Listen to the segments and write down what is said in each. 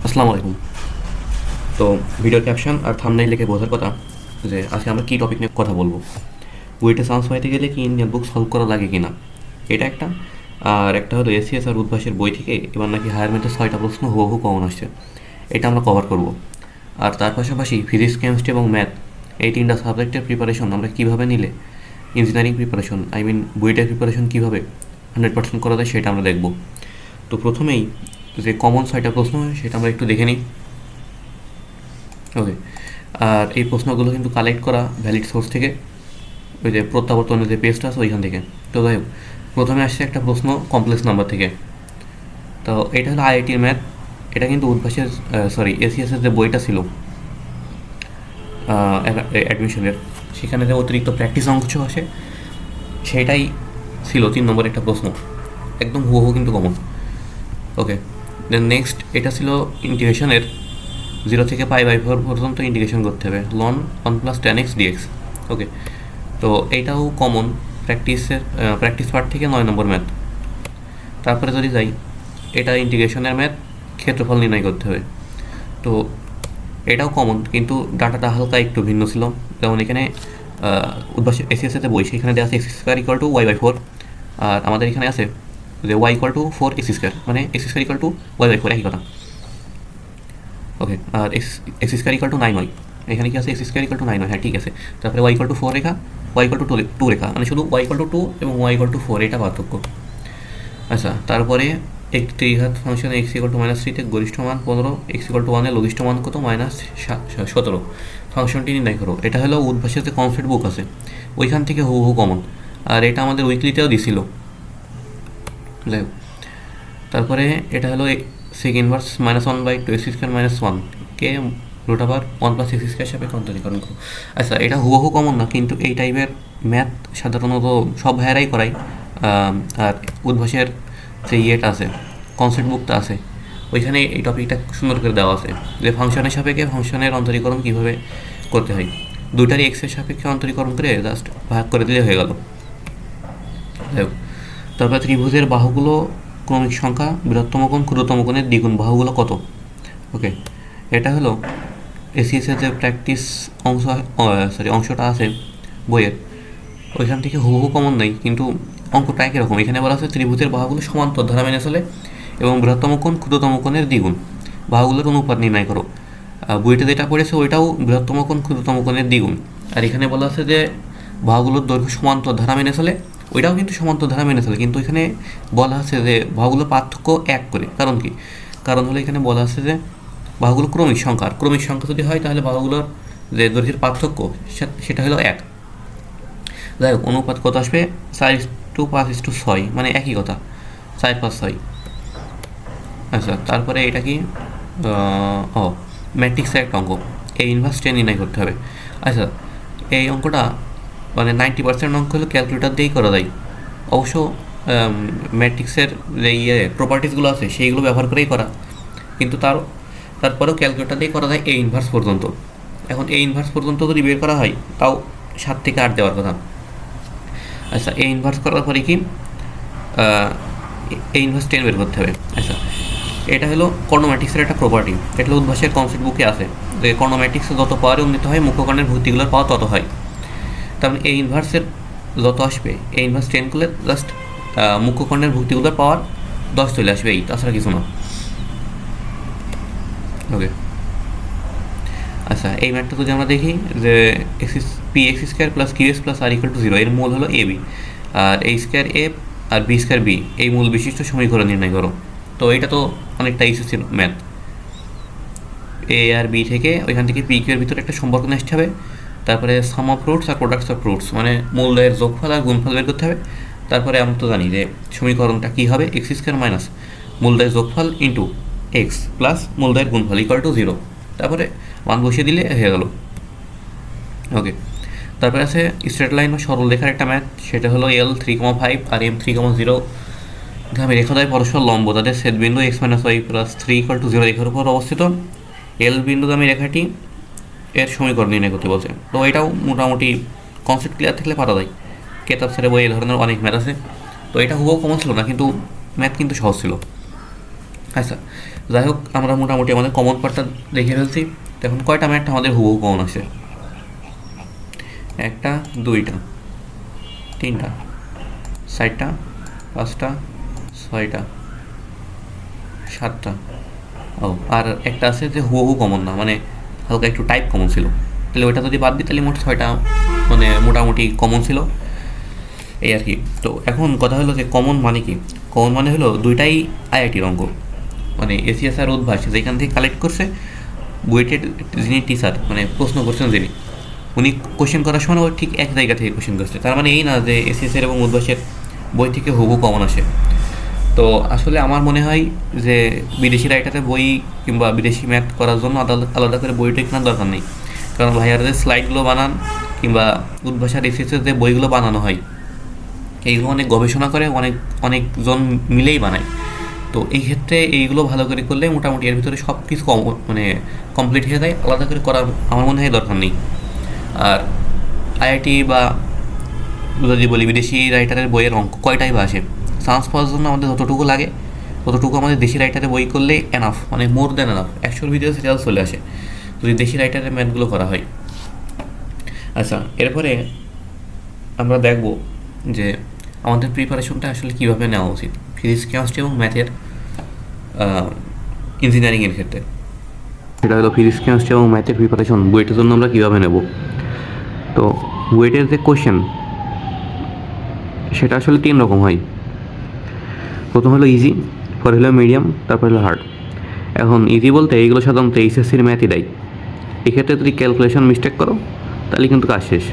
আসসালামু আলাইকুম। তো ভিডিওর ক্যাপশন আর থাম্বনেইল লিখে বোঝার কথা যে আজকে আমরা কী টপিক নিয়ে কথা বলবো। বুয়েটে চান্স পাইতে গেলে কি ইন্ডিয়ান বুক সলভ করা লাগে কি না, এটা একটা। আর একটা হলো এসিএস আর উদ্ভাসের বই থেকে এবার নাকি হায়ার ম্যাথের 6টা প্রশ্ন হুবহু কমন আসছে, এটা আমরা কভার করব। আর তার পাশাপাশি ফিজিক্স, কেমিস্ট্রি এবং ম্যাথ এই তিনটা সাবজেক্টের প্রিপারেশন আমরা কীভাবে নিলে ইঞ্জিনিয়ারিং প্রিপারেশন বুয়েটের প্রিপারেশন কীভাবে 100% করা যায় সেটা আমরা দেখব। তো প্রথমেই যে কমন 6টা প্রশ্ন সেটা আমরা একটু দেখে নিই। ওকে, আর এই প্রশ্নগুলো কিন্তু কালেক্ট করা ভ্যালিড সোর্স থেকে, ওই যে প্রত্যাবর্তনের যে পেজটা আছে ওইখান থেকে। তো যাই হোক, প্রথমে আসছে একটা প্রশ্ন কমপ্লেক্স নাম্বার থেকে। তো এটা হলো আইআইটির ম্যাথ। এটা কিন্তু উদ্ভাসের এসিএসের যে বইটা ছিল অ্যাডমিশনের, সেখানে যে অতিরিক্ত প্র্যাকটিস অংশ আসে সেটাই ছিল 3 নম্বর একটা প্রশ্ন, একদম হুবহু কিন্তু কমন। ওকে, দেন নেক্সট এটা ছিল ইন্টিগ্রেশনের 0 থেকে π/4 পর্যন্ত ইন্টিগ্রেশন করতে হবে, লন 1+tan x dx। ওকে, তো এইটাও কমন প্র্যাকটিস পার্ট থেকে 9 নম্বর ম্যাথ। তারপরে যদি যাই, এটা ইন্টিগ্রেশনের ম্যাথ, ক্ষেত্রফল নির্ণয় করতে হবে। তো এটাও কমন, কিন্তু ডাটাটা হালকা একটু ভিন্ন ছিল। যেমন এখানে উদ্ভাস এসিএসএতে বই, সেখানে দেওয়া আছে x² = y/4, আর আমাদের এখানে আছে যে y=4x², মানে x²=y/4, একই কথা। ওকে, আর x²=9 হয়, এখানে কি আছে x²=9 হয়, হ্যাঁ ঠিক আছে। তারপরে y=4 রেখা, y=2 রেখা, মানে শুধু y=2 এবং y=4 এটা পার্থক্য। আচ্ছা, তারপরে একটি ত্রিঘাত ফাংশন x=-3 গরিষ্ঠ মান 15, x=1 এর লঘিষ্ঠ মান কত -17, ফাংশনটি নির্ণয় করো। এটা হলো উদ্ভাসের যে কনসেপ্ট বুক আছে ওইখান থেকে হুবহু কমন, আর এটা আমাদের উইকলিতেও দিছিল। যাই হোক, তারপরে এটা হলো সেক ইনভার্স -1/2x² - 1 কে √1+x² সাপেক্ষে অন্তরীকরণ করো। আচ্ছা, এটা হুবহু কমন না, কিন্তু এই টাইপের ম্যাথ সাধারণত সব ভাইয়ারাই করাই। আর উদ্ভাসের যে ইয়েটা আছে, কনসেপ্ট বুকটা আছে, ওইখানে এই টপিকটা সুন্দর করে দেওয়া আছে যে ফাংশনের সাপেক্ষে ফাংশনের অন্তরীকরণ কীভাবে করতে হয়। দুইটারই এক্সের সাপেক্ষে অন্তরীকরণ করে জাস্ট ভাগ করে দিলে হয়ে গেল। যাই হোক, তারপরে ত্রিভুজের বাহুগুলো ক্রমিক সংখ্যা, বৃহত্তম কোণ, ক্ষুদ্রতম কোণের দ্বিগুণ, বাহুগুলো কত। ওকে, এটা হলো এসিএসের যে প্র্যাকটিস অংশটা আছে বইয়ের, ওইখান থেকে হুবহু কমন নেই, কিন্তু অঙ্কটা একই রকম। এখানে বলা আছে ত্রিভুজের বাহুগুলো সমান্তর ধারা মেনে চলে এবং বৃহত্তম কোণ ক্ষুদ্রতম কোণের দ্বিগুণ, বাহুগুলোর অনুপাত নির্ণয় করো। বইটা যেটা পড়েছে ওইটাও বৃহত্তম কোণ ক্ষুদ্রতম কোণের দ্বিগুণ, আর এখানে বলা আছে যে বাহুগুলোর দৈর্ঘ্য সমান্তর ধারা মেনে চলে, ওইটাও কিন্তু সমান্তর ধারা মেনে চলে, কিন্তু এখানে বলা আছে যে বাহুগুলোর পার্থক্য 1 করে। কারণ কি? কারণ হলো এখানে বলা আছে যে বাহুগুলো ক্রমিক সংখ্যা, আর ক্রমিক সংখ্যা যদি হয় তাহলে বাহুগুলোর যে দৈর্ঘ্যের পার্থক্য সেটা হলো 1। যাই হোক, অনুপাত কত আসবে? 4:5:6, মানে একই কথা, 4:5:6। আচ্ছা, তারপরে এটা কি ম্যাট্রিক্সের একটা অঙ্ক, এই ইনভার্স টেন নির্ণয় করতে হবে। আচ্ছা, এই অঙ্কটা মানে 90% অঙ্ক হলো ক্যালকুলেটার দিয়েই করা যায়। অবশ্য ম্যাট্রিক্সের যে প্রপার্টিসগুলো আছে সেইগুলো ব্যবহার করেই করা, কিন্তু তারপরেও ক্যালকুলেটার দিয়ে করা যায় এই ইনভার্স পর্যন্ত। এখন এই ইনভার্স পর্যন্ত যদি বের করা হয় তাও 7 থেকে 8 দেওয়ার কথা। আচ্ছা, এই ইনভার্স করার পরে কি এই ইনভার্স 10 বের করতে হবে। আচ্ছা, এটা হলো কর্নোম্যাট্রিক্সের একটা প্রপার্টি, এটা হলো উদ্ভাসের কনসেপ্ট বুকে আছে যে কর্নোম্যাট্রিক্সে যত পাওয়ারে উন্নীত হয় মুখ্যকর্ণের ভর্তিগুলোর পাওয়া তত হয়। তার মানে এই ইনভার্সের যত আসবে, এই ইনভার্স 10 করলে জাস্ট মুখ্যকর্ণের ভর্তিগুলোর পাওয়ার 10 চলে আসবে, এই তাছাড়া কিছু না। ওকে, আচ্ছা, এই ম্যাথটা যদি আমরা দেখি যে px² + qs + r = 0, এর মূল হলো A B, R a² R b² b, এই মূল বিশিষ্ট সমীকরণ নির্ণয় করো। তো এটা তো অনেকটা ইস্যু ছিল ম্যাথ, এ আর বি থেকে ওইখান থেকে পি কিউ এর ভিতরে একটা সম্পর্ক নিয়ে আসতে হবে। তারপরে সাম অফ ফ্রুটস আর প্রোডাক্টস অফ ফ্রুটস, মানে মূল্যের যোগফল আর গুণফল বের করতে হবে। তারপরে আমরা তো জানি যে সমীকরণটা কী হবে, x² - মূলদের যোগফল ইন্টু এক্স প্লাস মূলদের গুণফল = 0। তারপরে মান বসিয়ে দিলে হয়ে গেল। ওকে, তারপরে আছে স্ট্রেট লাইন বা সরল রেখার একটা ম্যাথ, সেটা হলো L3,5 আর M3,0 গ্রামে রেখাদ্বয় পরস্পর লম্ব, তাদের ছেদবিন্দু x - y + 3 = 0 রেখার উপর অবস্থিত। এল বিন্দুগামী রেখাটি এর সমীকরণ নির্ণয় করতে বলছে। তো এটাও মোটামুটি কনসেপ্ট ক্লিয়ার থাকলে পারা যায়, কেতাব স্যারে বই এই ধরনের অনেক ম্যাথ আছে। তো এটা হুবহু কমন ছিল না, কিন্তু ম্যাথ কিন্তু সহজ ছিল। আচ্ছা, যাই হোক, আমরা মোটামুটি আমাদের কমন পার্টটা দেখে ফেলছি। তো এখন কয়টা ম্যাথ আমাদের হুবহু কমন আসে? একটা, দুইটা, তিনটা, চারটা, পাঁচটা, ছয়টা, সাতটা। ও, আর একটা আছে যে হুবহু কমন না, মানে হালকা একটু টাইপ কমন ছিল। তাহলে ওইটা যদি বাদ দিই তাহলে মোট ছয়টা মানে মোটামুটি কমন ছিল, এই আর কি। তো এখন কথা হলো যে কমন মানে কি? কমন মানে হলো দুইটাই আইআইটির অঙ্ক, মানে এসিএস আর উদ্ভাস যেখান থেকে কালেক্ট করছে বুয়েটের যিনি টিচার, মানে প্রশ্ন করছেন যিনি, উনি কোশ্চেন করার সময় ওই ঠিক এক জায়গা থেকে কোশ্চেন করছে। তার মানে এই না যে এসিএসের এবং উদ্ভাসের বই থেকে হুবহু কমন আসে। তো আসলে আমার মনে হয় যে বিদেশি রাইটারের বই কিংবা বিদেশি ম্যাথ করার জন্য আলাদা আলাদা করে বইটা কেনার দরকার নেই। কারণ ভাইয়ারা যে স্লাইডগুলো বানান কিংবা উদ্ভাসার এসিএসের যে বইগুলো বানানো হয়, এইগুলো অনেক গবেষণা করে অনেকজন মিলেই বানায়। তো এই ক্ষেত্রে এইগুলো ভালো করে করলে মোটামুটি এর ভিতরে সব কিছু মানে কমপ্লিট হয়ে যায়, আলাদা করে করার আমার মনে হয় দরকার নেই। আর আইআইটি বা যদি বলি বিদেশি রাইটারের বইয়ের অঙ্ক কয়টাই বা আসে, চান্স পাওয়ার জন্য আমাদের যতটুকু লাগে ততটুকু আমাদের দেশি রাইটারের বই করলে এনাফ, মানে মোর দেন এনাফ। 100-র ভিতরে সিরিয়াল চলে আসে যদি দেশি রাইটারের ম্যাথগুলো করা হয়। আচ্ছা, এরপরে আমরা দেখব যে আমাদের প্রিপারেশনটা আসলে কীভাবে নেওয়া উচিত ফিজিক্স, কেমিস্ট্রি এবং ম্যাথের ইঞ্জিনিয়ারিংয়ের ক্ষেত্রে। সেটা হলো ফিজিক্স, কেমিস্ট্রি এবং ম্যাথের প্রিপারেশন বুয়েটের জন্য আমরা কীভাবে নেব। তো বুয়েটের যে কোশ্চেন সেটা আসলে 3 রকম হয়। প্রথম হলো ইজি, পরে হলো মিডিয়াম, তারপর হলো হার্ড। এখন ইজি বলতে এইগুলো সাধারণত এইচএসসির ম্যাথই দেয়। এক্ষেত্রে যদি ক্যালকুলেশন মিস্টেক করো তাহলে কিন্তু কাজ শেষ।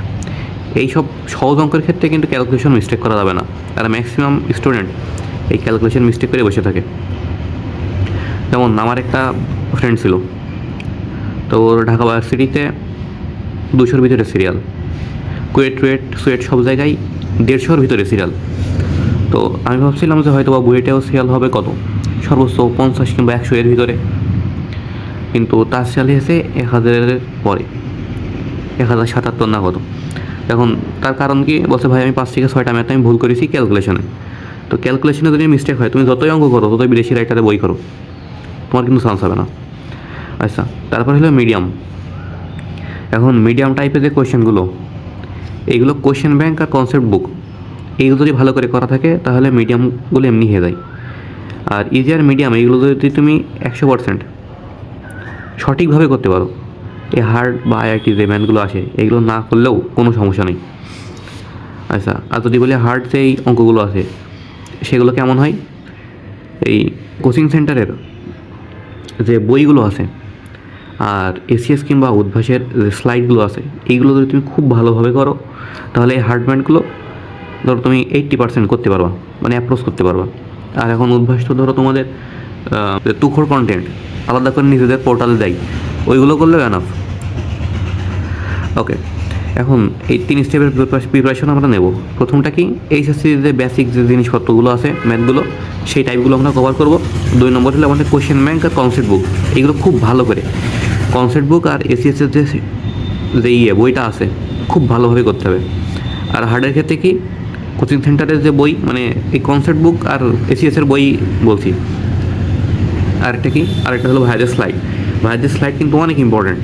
এই সব সহজ অঙ্কের ক্ষেত্রে কিন্তু ক্যালকুলেশন মিস্টেক করা যাবে না, আর ম্যাক্সিমাম স্টুডেন্ট এই ক্যালকুলেশন মিস্টেক করে বসে থাকে। যেমন আমার একটা ফ্রেন্ড ছিল, তো ওর ঢাকা ভার্সিটিতে 200-র ভিতরে সিরিয়াল, সুয়েট সব জায়গায় 150-র ভিতরে সিরিয়াল। তো আমি ভাবছিলাম যে হয়তো বা বুয়েটেও সিরিয়াল হবে কত, সর্বোচ্চ 50 কিংবা 100 এর ভিতরে, কিন্তু তার সিরিয়াল এসে 1000-এর পরে, 1077 না কত। এখন তার কারণ কি বলছে, ভাই আমি 5 থেকে 6টা ম্যাথ আমি ভুল করেছি ক্যালকুলেশনে। তো ক্যালকুলেশনে যদি মিস্টেক হয়, তুমি যতই অঙ্ক করো, ততই বিদেশি রাইটারে বই করো, তোমার কিন্তু চান্স হবে না। আচ্ছা, তারপর হলো মিডিয়াম। এখন মিডিয়াম টাইপের যে কোয়েশ্চেনগুলো, এইগুলো কোয়েশ্চেন ব্যাংক আর কনসেপ্ট বুক, এইগুলো যদি ভালো করে করা থাকে তাহলে মিডিয়ামগুলো এমনি হয়ে যায়। আর ইজি আর মিডিয়াম এইগুলো যদি তুমি 100% সঠিকভাবে করতে পারো, এই হার্ড বা আইআইটি যে ম্যানগুলো আসে এইগুলো না করলেও কোনো সমস্যা নেই। আচ্ছা, আর যদি বলি হার্ড যেই অঙ্কগুলো আছে সেগুলো কেমন হয়, এই কোচিং সেন্টারের যে বইগুলো আছে আর এসিএস কিংবা উদ্ভাসের যে স্লাইডগুলো আছে, এইগুলো যদি তুমি খুব ভালোভাবে করো তাহলে এই হার্ড ম্যাথগুলো ধরো তুমি 80% করতে পারবা, মানে অ্যাপ্রোচ করতে পারবা। আর এখন উদ্ভাস তো ধরো তোমাদের তুখোর কন্টেন্ট আলাদা করে নিজেদের পোর্টালে দেয়, ওইগুলো করলেও এনাফ। ওকে, এখন এই 3 স্টেপের প্রিপারেশন আমরা নেব। প্রথমটা কি, এইচএসসির যে বেসিক যে জিনিসপত্রগুলো আছে ম্যাথগুলো, সেই টাইপগুলো আমরা কভার করব। 2 নম্বর হলো আমাদের কোশ্চেন ব্যাংক আর কনসেপ্ট বুক, এগুলো খুব ভালো করে কনসেপ্ট বুক আর এসিএসের যে বইটা আছে খুব ভালোভাবে করতে হবে। আর হার্ডের ক্ষেত্রে কি, কোচিং সেন্টারের যে বই, মানে এই কনসেপ্ট বুক আর এসিএসের বই বলছি। আরেকটা হলো ভাইদের স্লাইড কিন্তু অনেক ইম্পর্ট্যান্ট।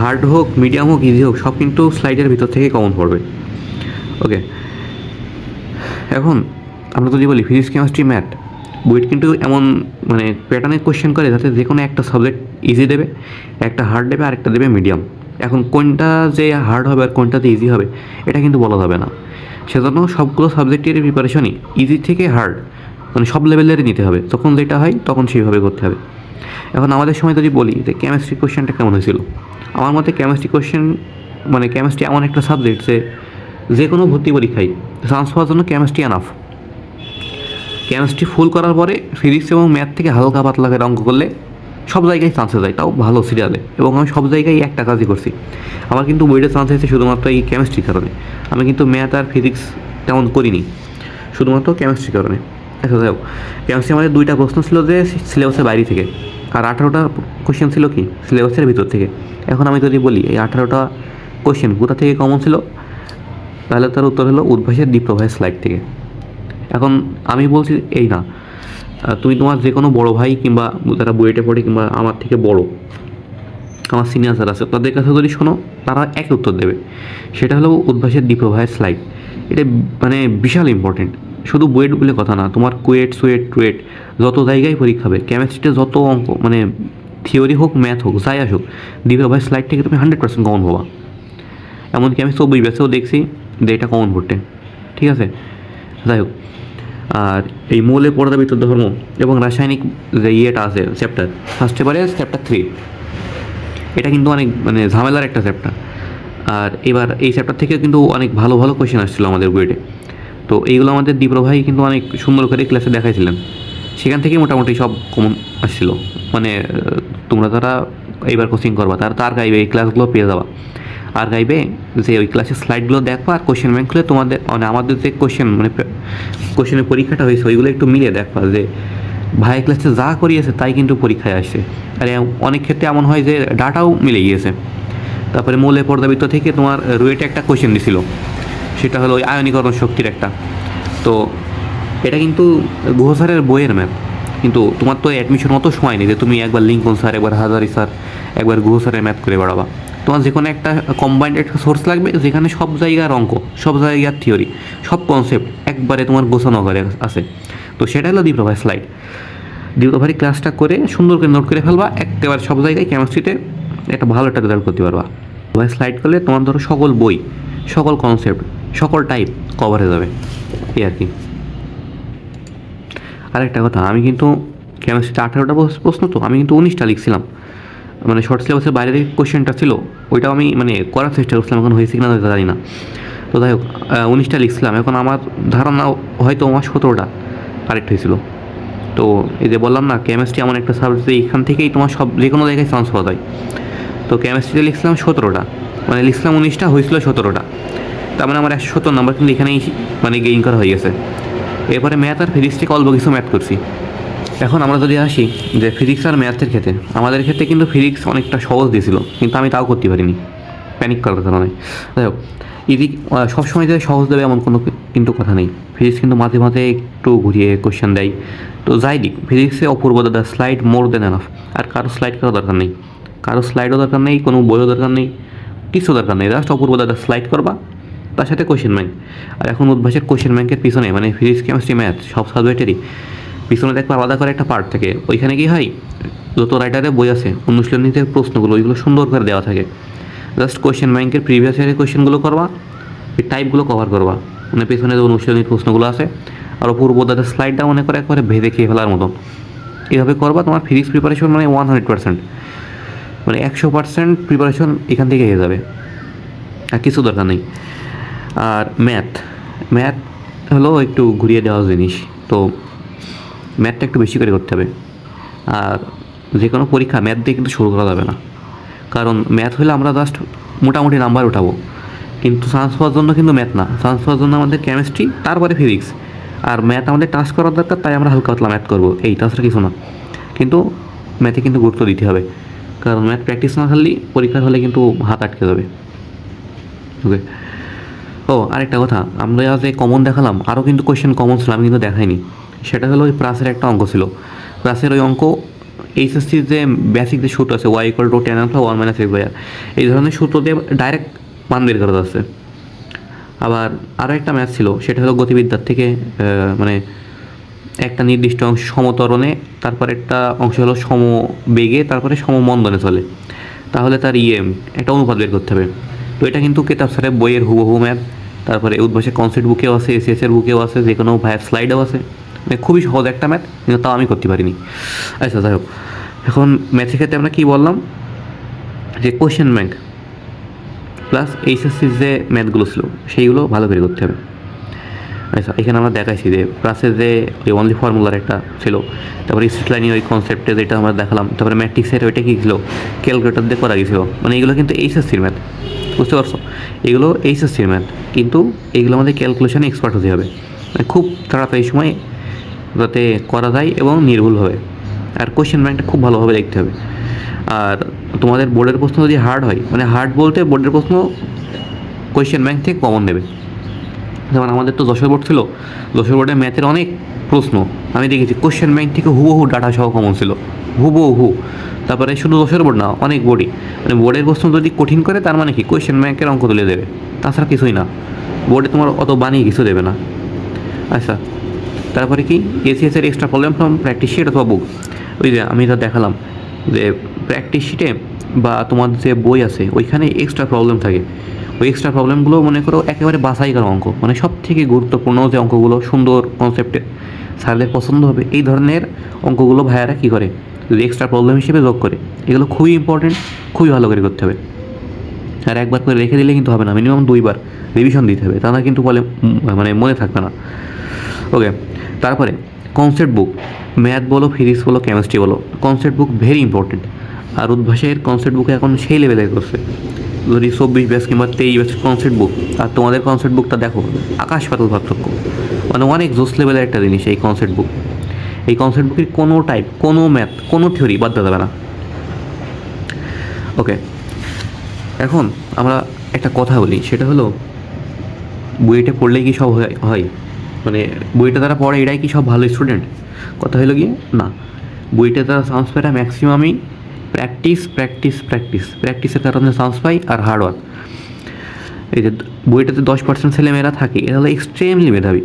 হার্ড হোক, মিডিয়াম হোক, ইজি হোক, সব কিন্তু স্লাইডের ভিতর থেকে কমন পড়বে। ওকে, এখন আমরা যদি বলি ফিজিক্স, কেমিস্ট্রি, ম্যাথ, বুয়েট কিন্তু এমন মানে প্যাটার্নের কোয়েশ্চেন করে যাতে যে কোনো একটা সাবজেক্ট ইজি দেবে, একটা হার্ড দেবে, আর একটা দেবে মিডিয়াম। এখন কোনটা যে হার্ড হবে আর কোনটাতে ইজি হবে এটা কিন্তু বলা যাবে না। সেজন্য সবগুলো সাবজেক্টের প্রিপারেশনই ইজি থেকে হার্ড, মানে সব লেভেলেরই নিতে হবে। তখন যেটা হয় তখন সেইভাবে করতে হবে। এখন আমাদের সময় যদি বলি যে কেমিস্ট্রি কোয়েশ্চেনটা কেমন হয়েছিল, আমার মতে কেমিস্ট্রি কোয়েশ্চেন, মানে কেমিস্ট্রি এমন একটা সাবজেক্ট যে কোনো ভর্তি পরীক্ষায় চান্স পাওয়ার জন্য কেমিস্ট্রি এনাফ। কেমিস্ট্রি ফুল করার পরে ফিজিক্স এবং ম্যাথ থেকে হালকা পাতলা করে অঙ্ক করলে সব জায়গায় চান্স হয়ে যায়, তাও ভালো সিরিয়ালে। এবং আমি সব জায়গায় একটা কাজই করছি। আমার কিন্তু বইটা চান্স হয়েছে শুধুমাত্র এই কেমিস্ট্রির কারণে। আমি কিন্তু ম্যাথ আর ফিজিক্স তেমন করিনি, শুধুমাত্র কেমিস্ট্রির কারণে। আচ্ছা, যাই হোক, কেমিস্ট্রি আমাদের 2টা প্রশ্ন ছিল যে সিলেবাসের বাইরে থেকে, আর 18টা কোশ্চেন ছিল কি সিলেবাসের ভিতর থেকে। এখন আমি যদি বলি এই 18টা কোশ্চেন কোথা থেকে কমন ছিল, তাহলে তার উত্তর হলো উদ্ভাসের দ্বীপ্রবাহের স্লাইড থেকে। এখন আমি বলছি এই না তুমি তোমার যে কোনো বড় ভাই কিংবা যারা বুয়েটে পড়ে কিংবা আমার থেকে বড়, আমার সিনিয়র যারা আছে তাদের কাছে যদি শোনো, তারা একই উত্তর দেবে। সেটা হলো উদ্ভাসের দ্বিপ্রবাহের স্লাইড। এটা মানে বিশাল ইম্পর্টেন্ট। শুধু বুয়েট বলে কথা না, তোমার কুয়েট, সুয়েট, টুয়েট যত জায়গায় পরীক্ষা হবে, কেমিস্ট্রিতে যত অঙ্ক মানে থিওরি হোক, ম্যাথ হোক, যাই আসুক, দ্বিপ্রবাহের স্লাইড থেকে তুমি 100% কমন পাবা। এমনকি আমি 24 ব্যাচেও দেখছি যে এটা কমন পড়তে। ঠিক আছে, যাই হোক। আর এই মৌলে পদার্থবিদ ধর্ম এবং রাসায়নিক যে ইয়েটা আছে চ্যাপ্টার, ফার্স্ট পেপারে চ্যাপ্টার 3, এটা কিন্তু অনেক মানে ঝামেলার একটা চ্যাপ্টার। আর এবার এই চ্যাপ্টার থেকে কিন্তু অনেক ভালো ভালো কোয়েশ্চেন আসছিলো আমাদের বুয়েটে। তো এইগুলো আমাদের দীপ্রভাই কিন্তু অনেক সুন্দর করে ক্লাসে দেখাইছিলেন। সেখান থেকেই মোটামুটি সব কমন আসছিল। মানে তোমরা যারা এইবার কোচিং করবা তারা তার গাইবে এই ক্লাসগুলো পেয়ে যাবা। আর গাইবে যে ওই ক্লাসের স্লাইডগুলো দেখবা আর কোশ্চেন ব্যাংক খুলে তোমাদের মানে আমাদের যে কোশ্চেন মানে কোশ্চেনের পরীক্ষাটা হয়েছে ওইগুলো একটু মিলিয়ে দেখবা যে ভাই ক্লাসে যা করিয়েছে তাই কিন্তু পরীক্ষায় আসছে। আর অনেক ক্ষেত্রে এমন হয় যে ডাটাও মিলে গিয়েছে। তারপরে মৌলের পর্দাবৃত্ত থেকে তোমার রুয়েটে একটা কোশ্চেন দিছিল, সেটা হলো ওই আয়নীকরণ শক্তির একটা। তো এটা কিন্তু গুহ স্যারের বইয়ের ম্যাথ, কিন্তু তোমার তো অ্যাডমিশন মতো সময় নেই যে তুমি একবার লিঙ্কন স্যার, একবার হাজারি স্যার, একবার গুহ স্যারের ম্যাথ করে বাড়াবা। তোমার যে কোনো একটা কম্বাইন্ড একটা সোর্স লাগবে যেখানে সব জায়গার অঙ্ক, সব জায়গার থিওরি, সব কনসেপ্ট একবারে তোমার গোছানো করে আছে। তো সেটা হলো দীপ্রভাই স্লাইড। দীপ্রভাই ক্লাসটা করে সুন্দর করে নোট করে ফেলবা, একেবারে সব জায়গায় কেমিস্ট্রিতে একটা ভালো একটা রেজাল্ট করতে পারবা। ভাই স্লাইড করলে তোমার ধরো সকল বই, সকল কনসেপ্ট, সকল টাইপ কভার হয়ে যাবে, এই আর কি। আরেকটা কথা, আমি কিন্তু কেমিস্ট্রিতে 18টা প্রশ্ন, তো আমি কিন্তু 19টা লিখছিলাম। মানে শর্ট সিলেবাসের বাইরে থেকে কোশ্চেনটা ছিল, ওইটাও আমি মানে করার চেষ্টা করছিলাম, এখন হয়েছে কিনা জানি না। তো যাই হোক, 19টা লিখছিলাম। এখন আমার ধারণা হয়তো আমার 17টা কারেক্ট হয়েছিল। তো এই যে বললাম না, কেমিস্ট্রি এমন একটা সাবজেক্ট এখান থেকেই তোমার সব যে কোনো জায়গায় চান্স পাওয়া যায়। তো কেমিস্ট্রিতে লিখছিলাম 17টা, মানে লিখছিলাম 19টা, হয়েছিল 17টা। তার মানে আমার 170 নাম্বার কিন্তু এখানেই মানে গেইন করা হয়ে গেছে। এরপরে ম্যাথ আর ফিজিক্স থেকে অল্প কিছু ম্যাথ করছি। এখন আমরা যদি আসি যে ফিজিক্স আর ম্যাথের ক্ষেত্রে, আমাদের ক্ষেত্রে কিন্তু ফিজিক্স অনেকটা সহজ দিয়েছিল, কিন্তু আমি তাও করতে পারিনি প্যানিক করার কারণে। যাই হোক, ইজি সবসময় যে সহজ দেবে এমন কোনো কিন্তু কথা নেই। ফিজিক্স কিন্তু মাঝে মাঝে একটু ঘুরিয়ে কোশ্চেন দেয়। তো যাই দিক, ফিজিক্সে অপূর্ব দাদা স্লাইড মোর দেন এনাফ। আর কারো স্লাইড করার দরকার নেই, কারো স্লাইডও দরকার নেই, কোনো বইও দরকার নেই, কিছু দরকার নেই। জাস্ট অপূর্ব দাদা স্লাইড করবা, তার সাথে কোশ্চেন ব্যাংক। আর এখন উদ্ভাসের কোশ্চেন ব্যাংকের পিছনে মানে ফিজিক্স, কেমিস্ট্রি, ম্যাথ সব সাবজেক্টেরই পিছনে দেখবো আলাদা করে একটা পার্ট থাকে। ওইখানে কি হয়, যত রাইটারের বই আছে অনুশীলনীতে প্রশ্নগুলো ওইগুলো সুন্দর করে দেওয়া থাকে। জাস্ট কোশ্চেন ব্যাংকের প্রিভিয়াস ইয়ারের কোশ্চেনগুলো করবা, ওই টাইপগুলো কভার করবা, মানে পেছনে যে অনুশীলনীর প্রশ্নগুলো আছে। আর পূর্ব দাদের স্লাইডটা মনে করে একবারে ভেদে খেয়ে ফেলার মতন এভাবে করবা। তোমার ফিজিক্স প্রিপারেশন মানে 100%, মানে 100% প্রিপারেশন এখান থেকে হয়ে যাবে, আর কিছু দরকার নেই। আর ম্যাথ হলো একটু ঘুরিয়ে দেওয়া জিনিস, তো ম্যাথটা একটু বেশি করে করতে হবে। আর যে কোনো পরীক্ষা ম্যাথ দিয়ে কিন্তু শুরু করা যাবে না, কারণ ম্যাথ হলে আমরা জাস্ট মোটামুটি নাম্বার উঠাবো, কিন্তু সায়েন্স পাওয়ার জন্য কিন্তু ম্যাথ না, সায়েন্স পাওয়ার জন্য আমাদের কেমিস্ট্রি, তারপরে ফিজিক্স। আর ম্যাথ আমাদের টাচ করার দরকার, তাই আমরা হালকা পাতলা ম্যাথ করবো, এই তাছাড়া কিছু না। কিন্তু ম্যাথে কিন্তু গুরুত্ব দিতে হবে, কারণ ম্যাথ প্র্যাকটিস না করলে পরীক্ষার হলে কিন্তু হাত আটকে যাবে। ওকে। ও আরেকটা কথা, আমরা যে কমন দেখালাম আরও কিন্তু কোয়েশ্চেন কমন ছিল, আমি কিন্তু দেখাইনি। সেটা হলো ওই প্রাসের একটা অঙ্ক ছিল। প্রাসের ওই অঙ্ক এইচএসসির যে বেসিক যে সূত্র আছে y=tan α 1 - x/r, এই ধরনের সূত্র দিয়ে ডাইরেক্ট মান বের করা যাচ্ছে। আবার আরও একটা ম্যাথ ছিল, সেটা হলো গতিবিদ্যার থেকে মানে একটা নির্দিষ্ট অংশ সমত্বরণে, তারপর একটা অংশ হলো সমবেগে, তারপরে সমমন্দনে চলে, তাহলে তার একটা অনুপাত বের করতে হবে। তো এটা কিন্তু কেতাব স্যারের বইয়ের হুবহু ম্যাথ, তারপরে উদ্ভাসের কনসেপ্ট বুকেও আছে, এসএসের বুকেও আছে, যে কোনো ভাইয়ের স্লাইডেও আছে। মানে খুবই সহজ একটা ম্যাথ, কিন্তু তাও আমি করতে পারিনি। আচ্ছা যাই হোক, এখন ম্যাথের ক্ষেত্রে আমরা কী বললাম, যে কোয়েশ্চেন ব্যাংক প্লাস এইচএসসির যে ম্যাথগুলো ছিল সেইগুলো ভালো করে করতে হবে। আচ্ছা, এখানে আমরা দেখাইছি যে প্লাসের যে ওই অনলি ফর্মুলার একটা ছিল, তারপরে স্ট্রেট লাইনের ওই কনসেপ্টে যেটা আমরা দেখালাম, তারপরে ম্যাট্রিক্সের ওইটা কী ছিল, ক্যালকুলেটর দিয়ে করা গেছিলো। মানে এগুলো কিন্তু এইচএসসির ম্যাথ, বুঝতে পারছো? এগুলো এইচএসসির ম্যাথ, কিন্তু এইগুলো আমাদের ক্যালকুলেশনে এক্সপার্ট হতে হবে, মানে খুব তাড়াতাড়ি সময় যাতে করা যায় এবং নির্ভুল হবে। আর কোয়েশ্চেন ব্যাংকটা খুব ভালোভাবে দেখতে হবে। আর তোমাদের বোর্ডের প্রশ্ন যদি হার্ড হয়, মানে হার্ড বলতে বোর্ডের প্রশ্ন কোয়েশ্চেন ব্যাংক থেকে কমন নেবে। যেমন আমাদের তো যশোর বোর্ড ছিল, যশোর বোর্ডে ম্যাথের অনেক প্রশ্ন আমি দেখেছি কোশ্চেন ব্যাংক থেকে হুবহু ডাটা সহ কমন ছিল, হুবহু। তারপরে শুধু দশের বোর্ড না, অনেক বোর্ডই, মানে বোর্ডের প্রশ্ন যদি কঠিন করে তার মানে কি কোশ্চেন ব্যাংকের অঙ্ক তুলে দেবে, তাছাড়া কিছুই না। বোর্ডে তোমার অত বানিয়ে কিছু দেবে না। আচ্ছা, তারপরে কি এসিএস এর extra problem from practice sheet অথবা বুক। ওই যে আমি তো দেখালাম যে প্র্যাকটিস শিটে বা তোমার যে বই আছে ওইখানে এক্সট্রা প্রবলেম থাকে। ওই এক্সট্রা প্রবলেমগুলো মনে করো একেবারে বাছাই করা অঙ্ক, মানে সব থেকে গুরুত্বপূর্ণ যে অঙ্কগুলো সুন্দর কনসেপ্টে স্যারদের পছন্দ হবে এই ধরনের অঙ্কগুলো ভাইয়ারা কী করে, যদি এক্সট্রা প্রবলেম হিসেবে যোগ করে। এগুলো খুবই ইম্পর্টেন্ট, খুবই ভালো করে করতে হবে। আর একবার করে রেখে দিলে কিন্তু হবে না, মিনিমাম 2বার রিভিশন দিতে হবে, তা না কিন্তু বলে মানে মনে থাকবে না। ওকে, তারপরে কনসেপ্ট বুক, ম্যাথ বলো, ফিজিক্স বলো, কেমিস্ট্রি বলো, কনসেপ্ট বুক ভেরি ইম্পর্টেন্ট। আর উদ্ভাসের কনসেপ্ট বুকে এখন সেই লেভেলের করছে, যদি 24 ব্যাচ কিংবা 23 ব্যাচের কনসেপ্ট বুক আর তোমাদের কনসেপ্ট বুকটা দেখো, আকাশ পাতাল পার্থক্য, মানে অনেক জোস লেভেলের একটা জিনিস এই কনসেপ্ট বুক। এই কনসেপ্ট বুকের কোনো টাইপ, কোনো ম্যাথ, কোনো থিওরি বাদ দেওয়া যাবে না। ওকে, এখন আমরা একটা কথা বলি, সেটা হলো বইটা পড়লেই কি সব হয়, মানে বইটা তারা পড়ে এটাই কি সব ভালো স্টুডেন্ট? কথা হলো গিয়ে না, বইটা তারা চান্স পায় ম্যাক্সিমামই প্র্যাকটিস প্র্যাকটিস প্র্যাকটিস প্র্যাকটিসের কারণে চান্স পাই আর হার্ডওয়ার্ক। এই যে বইটাতে 10% ছেলেমেয়েরা থাকে, এরা হলো এক্সট্রিমলি মেধাবী,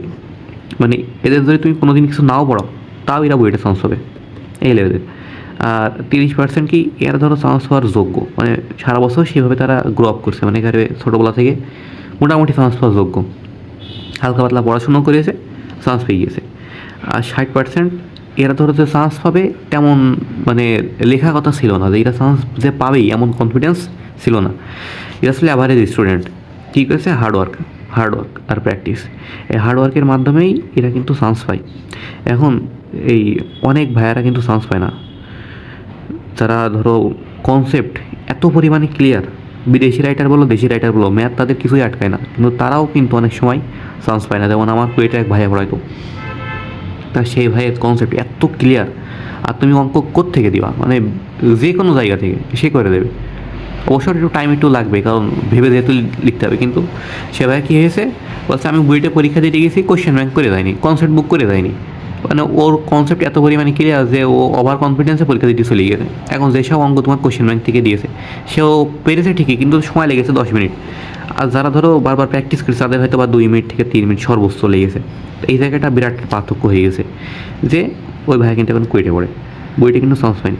মানে এদের যদি তুমি কোনো দিন কিছু নাও পড়াও তাও এরা বইটা চান্স পাবে এই লেভেলের। আর 30% কি এরা ধরো চান্স পাওয়ার যোগ্য, মানে সারা বছর সেভাবে তারা গ্রো আপ করছে, মানে এখানে ছোটোবেলা থেকে মোটামুটি চান্স পাওয়ার যোগ্য, হালকা পাতলা পড়াশুনো করেছে, চান্স পেয়ে গিয়েছে। আর 60% এরা ধরো যে চান্স পাবে তেমন মানে লেখা কথা ছিল না, যে এরা চান্স যে পাবেই এমন কনফিডেন্স ছিল না। এরা আসলে অ্যাভারেজ স্টুডেন্ট, ঠিক আছে, হার্ডওয়ার্ক আর প্র্যাকটিস, এই হার্ডওয়ার্কের মাধ্যমেই এরা কিন্তু চান্স পায়। এখন এই অনেক ভাইয়ারা কিন্তু চান্স পায় না, যারা ধরো কনসেপ্ট এত পরিমাণে ক্লিয়ার, বিদেশি রাইটার বলো দেশি রাইটার বলো, ম্যাথ তাদের কিছুই আটকায় না, কিন্তু তারাও কিন্তু অনেক সময় চান্স পায় না। যেমন আমার কুয়েটে এক ভাইয়া পড়াইতো, তা সেই ভাইয়ের কনসেপ্ট এত ক্লিয়ার, আর তুমি অঙ্ক কোত্থেকে দিবা, মানে যে কোনো জায়গা থেকে সে করে দেবে। অবশ্যই একটু টাইম একটু লাগবে, কারণ ভেবে যেহেতু লিখতে হবে। কিন্তু সে ভাই কী হয়েছে বলছে, আমি বইটা পরীক্ষা দিতে গেছি, কোশ্চেন ব্যাংক করে দেয়নি, কনসেপ্ট বুক করে দেয়নি, মানে ওর কনসেপ্ট এত পরিমাণে ক্লিয়ার যে ও ওভার কনফিডেন্সে পরীক্ষা দিতে চলে গেছে। এখন যেসব অঙ্ক তোমার কোশ্চেন ব্যাংক থেকে দিয়েছে সেও পেরেছে ঠিকই, কিন্তু সময় লেগেছে 10 মিনিট। আর যারা ধরো বারবার প্র্যাকটিস করেছে তাদের হয়তো বা 2 মিনিট থেকে 3 মিনিট সর্বোচ্চ লেগেছে। তো এই জায়গাটা বিরাট পার্থক্য হয়ে গেছে, যে ওই ভাই কিন্তু এখন কুয়েটে পড়ে, বইটা কিন্তু চান্স পায়নি।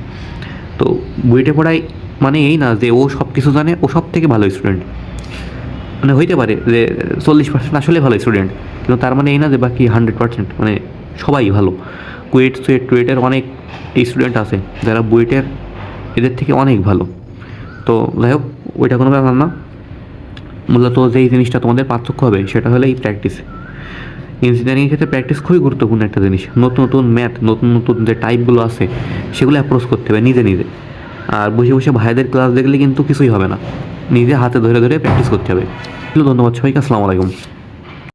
তো বইটা পড়াই মানে এই না যে ও সব কিছু জানে, ও সব থেকে ভালো স্টুডেন্ট, মানে হইতে পারে যে 40% আসলে ভালো স্টুডেন্ট, কিন্তু তার মানে এই না যে বাকি 100% মানে সবাই ভালো। কুয়েটের অনেক স্টুডেন্ট আছে যারা বুয়েটের এদের থেকে অনেক ভালো। তো যাই হোক, ওইটা কোনো ব্যাপার না, মূলত যেই জিনিসটা তোমাদের পার্থক্য হবে সেটা হলো এই প্র্যাকটিস। ইঞ্জিনিয়ারিংয়ের ক্ষেত্রে প্র্যাকটিস খুবই গুরুত্বপূর্ণ একটা জিনিস। নতুন নতুন ম্যাথ, নতুন নতুন যে টাইপগুলো আছে সেগুলো অ্যাপ্রোচ করতে হবে নিজে নিজে। আর বসে বসে ভাইদের ক্লাস দেখলে কিন্তু কিছুই হবে না, নিজে হাতে ধরে ধরে প্র্যাকটিস করতে হবে। ধন্যবাদ সবাইকে, আসসালামু আলাইকুম।